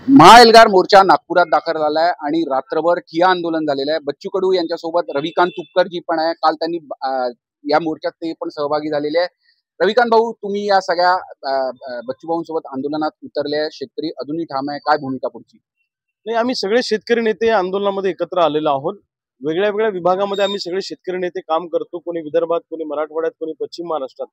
महाएल्गार मोर्चा नागपुरात दाखल झालाय आणि रात्रभर ठिय्या आंदोलन झालेलं आहे। बच्चू कडू यांच्यासोबत रविकांत तुपकर जी पण आहे, काल त्यांनी या मोर्चात ते पण सहभागी झालेले आहे। रविकांत भाऊ, तुम्ही या सगळ्या बच्चू भाऊंसोबत आंदोलनात उतरले आहे, शेतकरी अजूनही ठाम आहे, काय भूमिका पुढची? नाही, आम्ही सगळे शेतकरी नेते या आंदोलनामध्ये एकत्र आलेलो आहोत। वेगळ्या वेगळ्या विभागामध्ये आम्ही सगळे शेतकरी नेते काम करतो, कोणी विदर्भात, कोणी मराठवाड्यात, कोणी पश्चिम महाराष्ट्रात।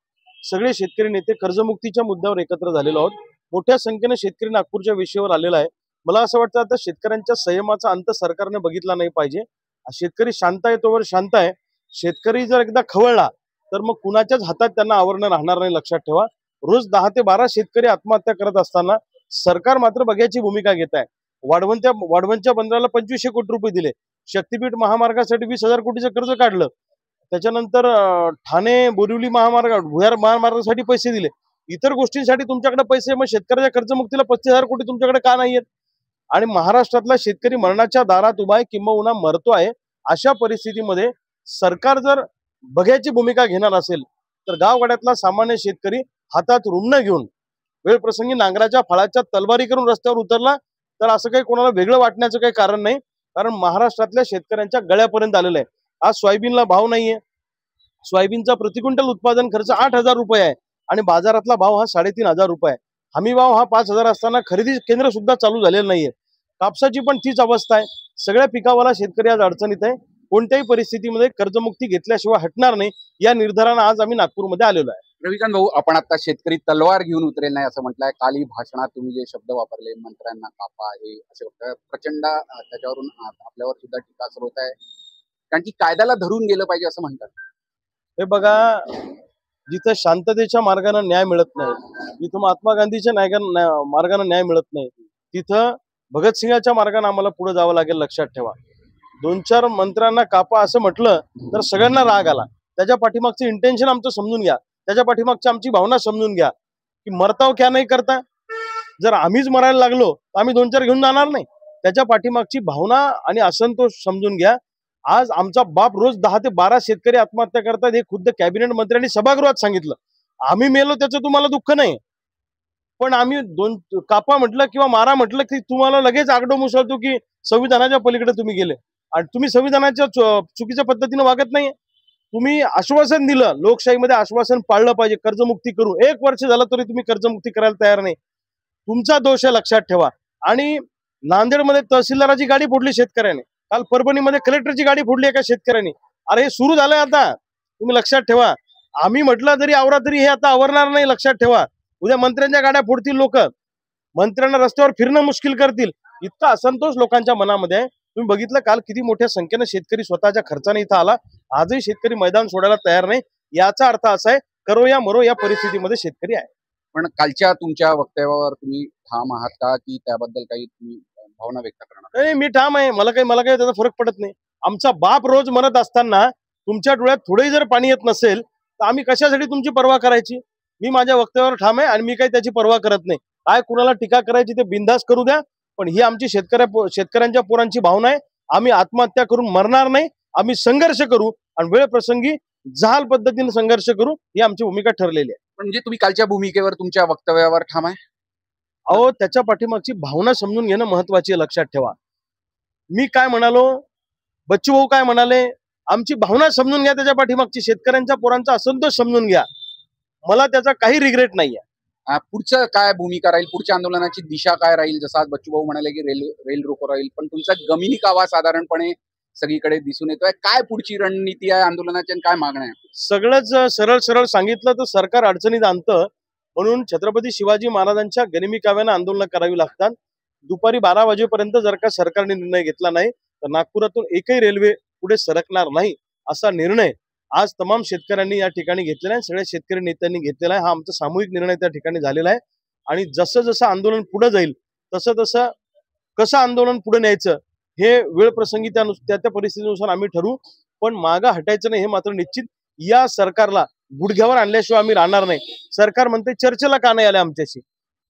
सगळे शेतकरी नेते कर्जमुक्तीच्या मुद्द्यावर एकत्र झालेलो आहोत। मोठ्या संख्येने शेतकरी नागपूरच्या विषयावर आलेला आहे। मला असं वाटतं आता शेतकऱ्यांच्या संयमाचा अंत सरकारने बघितला नाही पाहिजे। शेतकरी शांत आहे तोवर शांत आहे। शेतकरी जर एकदा खवळला तर मग कुणाच्याच हातात त्यांना आवरणं राहणार नाही, लक्षात ठेवा। रोज 10 ते 12 शेतकरी आत्महत्या करत असताना सरकार मात्र बघ्याची भूमिका घेत आहे। वाढवणच्या बंदराला 2500 कोटी रुपये दिले, शक्तीपीठ महामार्गासाठी 20,000 कोटीचं कर्ज काढलं, त्याच्यानंतर ठाणे बोरिवली भुयार महामार्गासाठी पैसे दिले, इतर गोष्टींसाठी तुमच्याकडे पैसे, मग शेतकऱ्याच्या कर्जमुक्तीला 35,000 कोटी तुमच्याकडे का नाहीयेत? आणि महाराष्ट्रातला शेतकरी मरणाच्या दारात उभा आहे, किंबहुना मरतो आहे। अशा परिस्थितीमध्ये सरकार जर बघ्याची भूमिका घेणार असेल तर गावगाड्यातला सामान्य शेतकरी हातात रुमणं घेऊन वेळ प्रसंगी नांगराच्या फळाच्या तलवारी करून रस्त्यावर उतरला तर असं काही कोणाला वेगळं वाटण्याचं काही कारण नाही। कारण महाराष्ट्रातल्या शेतकऱ्यांच्या गळ्यापर्यंत आलेलं आहे। आज सोयाबीनला भाव नाहीये, सोयाबीनचा प्रति क्विंटल उत्पादन खर्च 8,000 रुपये आहे आणि बाजारातला भाव हा 3,500 रुपये आहे। हमी भाव हा 5,000 असताना खरेदी केंद्र सुद्धा चालू झालेलं नाहीये। कापसाची पण तीच अवस्था आहे। सगळ्या पिकावाला शेतकरी आज अडचणीत आहे। कोणत्याही परिस्थितीमध्ये कर्जमुक्ती घेतल्याशिवाय हटणार नाही, या निर्धारानं आज आम्ही नागपूरमध्ये आलेलो आहे। रविकांत भाऊ, आपण आता शेतकरी तलवार घेऊन उतरेल नाही असं म्हटलंय। काली भाषणात तुम्ही जे शब्द वापरले, मंत्र्यांना कापा, हे असे प्रचंड त्याच्यावरून आपल्यावर सुद्धा टीका सुरू होत आहे, कारण की कायद्याला धरून गेलं पाहिजे असं म्हणतात। हे बघा, जिथं शांततेच्या मार्गाने न्याय मिळत नाही, जिथं महात्मा गांधीच्या मार्गाने न्याय मिळत नाही, तिथं भगतसिंगाच्या मार्गाने आम्हाला पुढे जावं लागेल, लक्षात ठेवा। 2-4 मंत्र्यांना कापा असं म्हटलं तर सगळ्यांना राग आला। त्याच्या पाठीमागचं इंटेन्शन आमचं समजून घ्या, त्याच्या पाठीमागची आमची भावना समजून घ्या की मरताव क्या नाही करता। जर आम्हीच मरायला लागलो तर आम्ही 2-4 घेऊन जाणार नाही। त्याच्या पाठीमागची भावना आणि असंतोष समजून घ्या। आज आमचा बाप रोज 10 ते 12 शेतकरी आत्महत्या करतात, हे खुद्द कॅबिनेट मंत्र्यांनी सभागृहात सांगितलं। आम्ही मेलो त्याचं तुम्हाला दुःख नाही, पण आम्ही कापा म्हटलं किंवा मारा म्हटलं की तुम्हाला लगेच आगडो मुसळतो की संविधानाच्या पलीकडे तुम्ही गेले आणि तुम्ही संविधानाच्या चुकीच्या पद्धतीने वागत नाही। तुम्ही आश्वासन दिलं, लोकशाहीमध्ये आश्वासन पाळलं पाहिजे, कर्जमुक्ती करू। 1 वर्ष झालं तरी तुम्ही कर्जमुक्ती करायला तयार नाही, तुमचा दोष आहे, लक्षात ठेवा। आणि नांदेडमध्ये तहसीलदाराची गाडी फोडली शेतकऱ्याने, काल परभणीमध्ये कलेक्टरची गाडी फोडली एका शेतकऱ्याने। अरे हे सुरू झालंय आता, तुम्ही लक्षात ठेवा। आम्ही म्हटलं जरी आवरा तरी हे आता आवरणार नाही, लक्षात ठेवा। उद्या मंत्र्यांच्या गाड्या फोडतील लोक, मंत्र्यांना रस्त्यावर फिरणं मुश्किल करतील, इतका असंतोष लोकांच्या मनामध्ये आहे। तुम्ही बघितलं काल किती मोठ्या संख्येने शेतकरी स्वतःच्या खर्चाने इथं आला। आजही शेतकरी मैदान सोडायला तयार नाही। याचा अर्थ असा आहे, करो या मरो या परिस्थितीमध्ये शेतकरी आहे। पण कालच्या तुमच्या वक्तव्यावर तुम्ही ठाम आहात का, की त्याबद्दल काही तुम्ही भावना व्यक्त करणार? नाही, मी ठाम आहे, मला काही त्याचा फरक पडत नाही। आमचा बाप रोज मरत असताना तुमच्या डोळ्यात थोडंही जर पाणी येत नसेल तर आम्ही कशासाठी तुमची पर्वा करायची? मी माझ्या वक्तव्यावर ठाम आहे आणि मी काही त्याची पर्वा करत नाही। काय कुणाला टीका करायची ते बिनधास्त करू द्या, पण ही आमची शेतकऱ्यांच्या पोरांची भावना आहे। आम्ही आत्महत्या करून मरणार नाही, आम्ही संघर्ष करू आणि वेळ प्रसंगी जहाल पद्धतीने संघर्ष करू, ही आमची भूमिका ठरलेली आहे। म्हणजे तुम्ही कालच्या भूमिकेवर, तुमच्या वक्तव्यावर ठाम आहे? अहो, त्याच्या पाठीमागची भावना समजून घेणं महत्वाची आहे, लक्षात ठेवा। मी काय म्हणालो, बच्चू भाऊ काय म्हणाले, आमची भावना समजून घ्या, त्याच्या पाठीमागची शेतकऱ्यांच्या पोरांचा असंतोष समजून घ्या। मला त्याचा काही रिग्रेट नाहीये। पुढचं काय भूमिका राहील, पुढच्या आंदोलनाची दिशा काय राहील? जसं आज बच्चू भाऊ म्हणाले की रेल रोको राहील, पण तुमचा गमिनी कावा साधारणपणे सगळीकडे दिसून येतोय। काय पुढची रणनीती आहे आंदोलनाची आणि काय मागण्या आहे? सगळंच सरळ सांगितलं तर सरकार अडचणीत आणतं, म्हणून छत्रपती शिवाजी महाराजांच्या गनिमी काव्यानं आंदोलन करावी लागतात। दुपारी 12 वाजेपर्यंत जर का सरकारने निर्णय घेतला नाही तर नागपुरातून एकही रेल्वे पुढे सरकणार नाही, असा निर्णय आज तमाम शेतकऱ्यांनी या ठिकाणी घेतलेला आहे, सगळ्या शेतकरी नेत्यांनी घेतलेला आहे। हा आमचा सामूहिक निर्णय त्या ठिकाणी झालेला आहे आणि जसं जसं आंदोलन पुढे जाईल तसं तसं कसं आंदोलन पुढे न्यायचं हे वेळ प्रसंगी त्या परिस्थितीनुसार आम्ही ठरवू, पण मागं हटायचं नाही हे मात्र निश्चित। या सरकारला गुडघ्यावर आणल्याशिवाय आम्ही राहणार नाही। सरकार म्हणते चर्चेला का नाही आले आमच्याशी?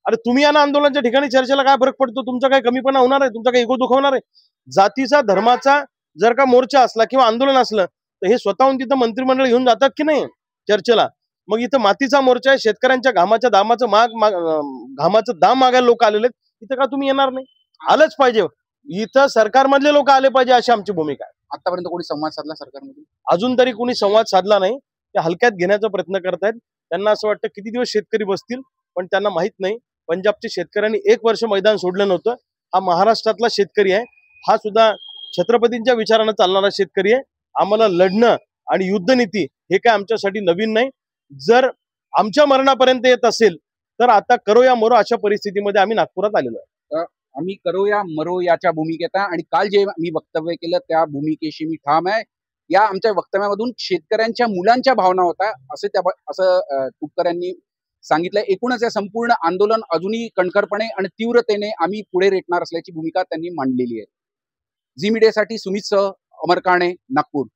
अरे तुम्ही या ना आंदोलनाच्या ठिकाणी, चर्चेला काय फरक पडतो? तुमचा काय कमीपणा होणार आहे? तुमचा काय इगो दुखवणार आहे? जातीचा धर्माचा जर का मोर्चा असला किंवा आंदोलन असलं तर हे स्वतःहून तिथं मंत्रिमंडळ घेऊन जातात की नाही चर्चेला? मग इथं मातीचा मोर्चा आहे, शेतकऱ्यांच्या घामाच्या घामाचं दाम मागायला लोक आलेले आहेत, इथं का तुम्ही येणार नाही? आलंच पाहिजे. इथं सरकारमधले लोक आले पाहिजे अशी आमची भूमिका आहे. आतापर्यंत कोणी संवाद साधला सरकारमध्ये? अजून तरी कोणी संवाद साधला नाही. ते हलक्यात घेण्याचा प्रयत्न करतायत. त्यांना असं वाटतं किती दिवस शेतकरी बसतील, पण त्यांना माहित नाही पंजाबच्या शेतकऱ्यांनी 1 वर्ष मैदान सोडलं नव्हतं. हा महाराष्ट्रातला शेतकरी आहे, हा सुद्धा छत्रपतींच्या विचारानं चालणारा शेतकरी आहे. आम्हाला लढणं आणि युद्धनीती हे काय आमच्यासाठी नवीन नाही. जर आमच्या मरणापर्यंत येत असेल तर आता करो या मरो अशा परिस्थितीमध्ये आम्ही नागपुरात आलेलो आहे. आम्ही करो या मरो याच्या भूमिकेत आहे आणि काल जे मी वक्तव्य केलं त्या भूमिकेशी मी ठाम आहे. या आमच्या वक्तव्यामधून शेतकऱ्यांच्या मुलांच्या भावना होता असं तुपकर यांनी सांगितलं. एकूणच हे संपूर्ण आंदोलन अजूनही कणखरपणे आणि तीव्रतेने आम्ही पुढे रेटणार असल्याची भूमिका त्यांनी मांडलेली आहे. झी मीडियासाठी सुमित सह अमर काणे, नागपूर.